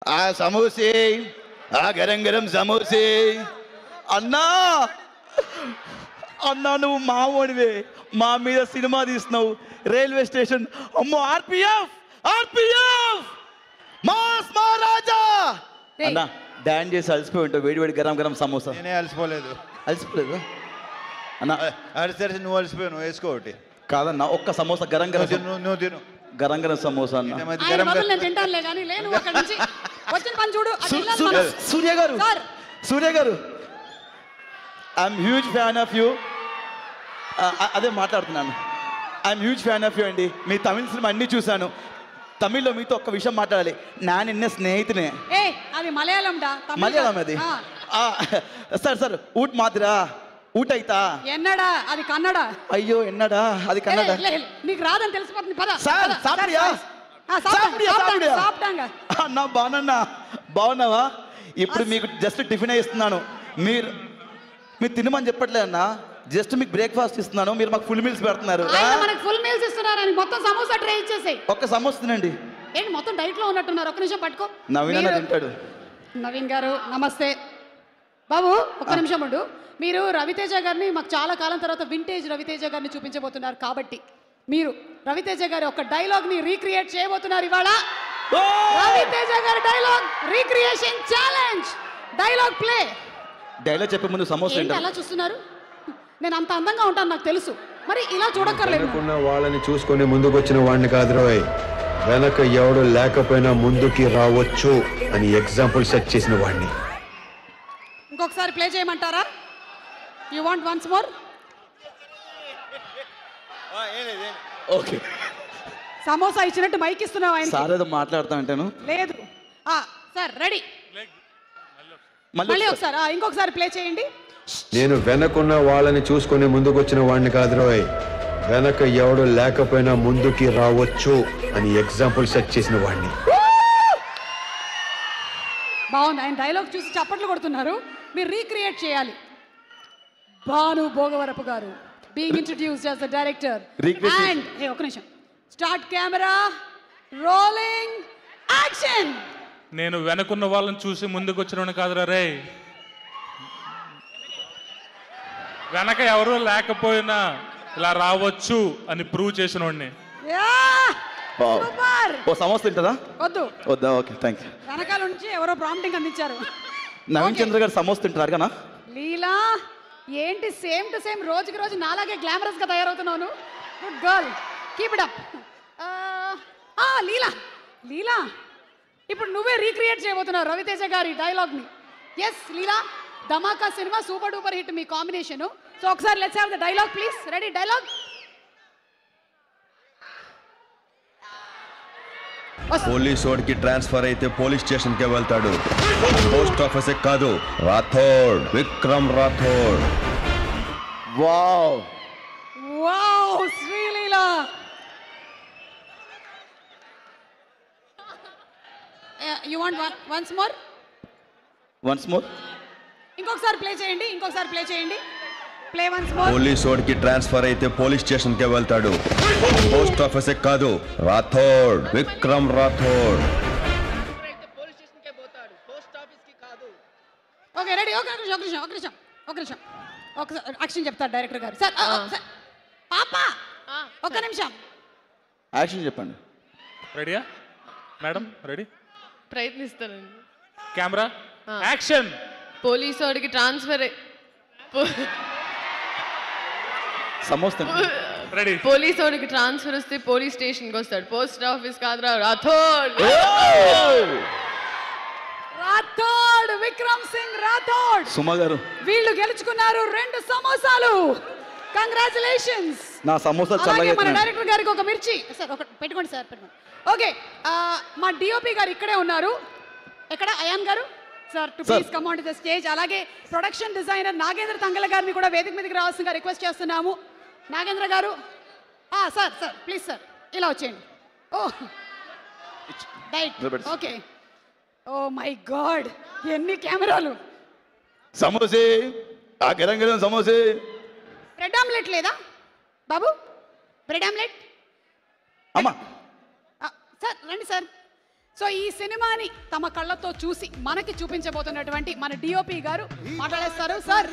ఆ సమోసే, ఆ గరం గరం సమోసే. అన్నా అన్నా నువ్వు మావోడివే, మా మీద సినిమా తీస్తున్నావు. రైల్వే స్టేషన్ అమ్మో, ఆర్పిఎఫ్ ఆర్పిఎఫ్ మాస్ మహారాజా. అన్నా డాన్స్ చేసి అలసిపోయి ఉంటావు, వేడి వేడి గరం గరం సమోసా. నేనే అలసిపోలేదు. అలసిపోలేదు అన్నా? అలసి నువ్వు అలసిపోయావు, నువ్వు వేసుకో ఒకటి. కాదన్నా, ఒక్క సమోసా గరం గరం నువ్వు తిను. గరం గరం సమోసా అన్న. సూర్య గారు, సూర్య గారు, I'm huge fan of you. అదే మాట్లాడుతున్నాను. I'm huge fan of you అండి. మీ తమిళ సినిమా అన్నీ చూశాను. తమిళ్లో మీతో ఒక్క విషయం మాట్లాడాలి. నా నిన్న స్నేహితునే. అది మలయాళం. మలయాళం అది. సార్ సార్ ఊట్ మాదిరా ఊట అయితా ఎన్నడా అది కన్నడ. అయ్యో ఎన్నడా అది కన్నడ. నీకు రాదని తెలిసిపోతుంది. పద సార్ సాపిడియా అన్నా. బాగున్నా, బాగున్నావా? ఇప్పుడు మీకు జస్ట్ టిఫిన్ ఇస్తున్నాను. మీరు తినమని చెప్పట్లే అన్నా, జస్ట్ మీకు బ్రేక్ఫాస్ట్ ఇస్తున్నాను. మీరు మాకు ఫుల్ మీల్స్ పెడుతున్నారు. మనకు ఫుల్ మీల్స్ ఇస్తున్నారని మొత్తం సమోసా ట్రై ఇచ్చేసాయి. ఒక్క సమోసా తినండి. ఏంటి మొత్తం డైట్ లో ఉన్నట్టున్నారు? ఒక్క నిమిషం పట్టుకో. నవీన్ అన్న తింటాడు. నవీన్ గారు నమస్తే. బాబు ఒక్క నిమిషం ఉండు. మీరు రవితేజ గారిని మాకు చాలా కాలం తర్వాత వింటేజ్ రవితేజ గారిని చూపించబోతున్నారు కాబట్టి మీరు రవితేజ గారి ఒక డైలాగ్ ని రీక్రియేట్ చేయబోతున్నారు ఇవాళ. రవితేజ గారి dialogue recreation challenge. Dialogue play. Dialogue చెప్పే ముందు సమోసా ఏంటి అలా చూస్తున్నారు? నేను అంత అందంగా ఉంటాను నాకు తెలుసు, మరి ఇలా చూడక్కర్లేదు. వాళ్ళని చూసుకొని ముందుకు వచ్చిన వాడిని కాదు రోయ్, వెనక ఎవడు లేకపోయినా ముందుకి రావచ్చు అని ఎగ్జాంపుల్ సెట్ చేసిన వాడిని. ఇంకొకసారి ప్లే చేయమంటారా? You want once more? Okay. Samosa ఇచ్చినట్టు మైక్ ఇస్తున్నావు ఆయన. సార్ ఏదో మాట్లాడుతా అంటాను. లేదు సార్ రెడీ. మళ్ళీ ఒకసారి ఇంకొకసారి ప్లే చేయండి. నేను వెనకున్న వాళ్ళని చూసుకొని ముందుకు వచ్చిన వాడిని కాదు రోయ్, వెనక ఎవడు లేకపోయినా ముందుకి రావచ్చు అని ఎగ్జాంపుల్ సెట్ చేసిన వాడిని. బాగుంది. ఆయన డైలాగ్ చూసి చప్పట్లు కొడుతున్నారు. మీరు రీక్రియేట్ చేయాలి. భాను భోగవరపు గారు being introduced as the director. And ఒక నిమిషం. Start camera rolling action. నేను వెనకున్న వాళ్ళని చూసి ముందుకు వచ్చినవాడిని కాదురా రే, వెనక ఎవరు లేకపోయినా ఇలా రావచ్చు అని ప్రూవ్ చేసిన వాడిని. ఓ సమోసా తింటదా? వద్దు. వద్దా? Okay thank you. వెనకాల నుంచి ఎవరో ప్రాంప్టింగ్ అందించారు. నవీన్ చంద్ర గారు సమోసా తింటారు కదా? లీలా ఏంటి సేమ్ టు సేమ్ రోజుకి రోజు నాలాగే గ్లామరస్ గా తయారవుతున్నాను. Good girl, keep it up. Leela Leela ఇప్పుడు నువ్వే రీక్రియేట్ చేయబోతున్నావు రవితేజ గారి డైలాగ్ ని. Yes Leela, Dhamaka cinema super duper hit మీ కాంబినేషన్. సో ఒకసారి let's have the dialogue please. Ready? Dialogue police వాడికి ట్రాన్స్ఫర్ అయితే పోలీస్ స్టేషన్ కే వెళ్తాడు, పోస్ట్ ఆఫీస్ కాదు. Rathod, Vikram Rathod. Wow wow Sreeleela. You want once more? Once more. ఇంకొకసారి ప్లే చేయండి. ఇంకొకసారి ప్లే చేయండి. Play once more. పోలీస్ వాడికి ట్రాన్స్ఫర్ అయితే పోలీస్ స్టేషన్ కే వెళ్తాడు, పోస్ట్ ఆఫీస్ కాదు. రాథోడ్, విక్రమ్ రాథోడ్. Okay ready. ఒక నిమిషం యాక్షన్ చెప్తారు డైరెక్టర్ గారు. సార్ పాప ఒక నిమిషం యాక్షన్ చెప్పండి. రెడీయా మేడం? రెడీ? ప్రయత్నిస్తానండి. Camera action. పోలీసు వాడికి ట్రాన్స్ఫర్ సమోసా రెడీ. పోలీసు వాడికి ట్రాన్స్ఫర్ వస్తే పోలీస్ స్టేషన్కి వస్తాడు, పోస్ట్ ఆఫీస్ కాదురా. రాథోడ్. రాథోడ్, విక్రమ్ సింగ్ రాథోడ్. సుమ గారు వీళ్ళు గెలుచుకున్నారు 2 సమోసాలు. కంగ్రాచులేషన్స్. నా సమోసా చల్లగా. మన డైరెక్టర్ గారికి ఒక మిర్చి సార్ ఒక పెట్టుకోండి సార్, పెట్టుకోండి. ఓకే మా డిఓపి గారు ఇక్కడే ఉన్నారు. ఎక్కడ అయాన్ గారు? Sir to please come on to the stage. అలాగే ప్రొడక్షన్ డిజైనర్ నాగేంద్ర తంగల గారిని కూడా వేదిక మీదకి రావాల్సిందిగా రిక్వెస్ట్ చేస్తున్నాము. నాగేంద్ర గారు సార్ ప్లీజ్ సార్ ఇలా వచ్చేయండి. Right okay. Oh my god ఎన్ని కెమెరాలు. సమోసే, ఆ గరం గరం సమోసే. బ్రెడ్ ఆమ్లెట్ లేదా బాబు? బ్రెడ్ ఆమ్లెట్ అమ్మా సార్ రండి సార్. సో ఈ సినిమాని తమ కళ్ళతో చూసి మనకి చూపించబోతున్నటువంటి మన డిఓపి గారు మాట్లాడేస్తారు సార్.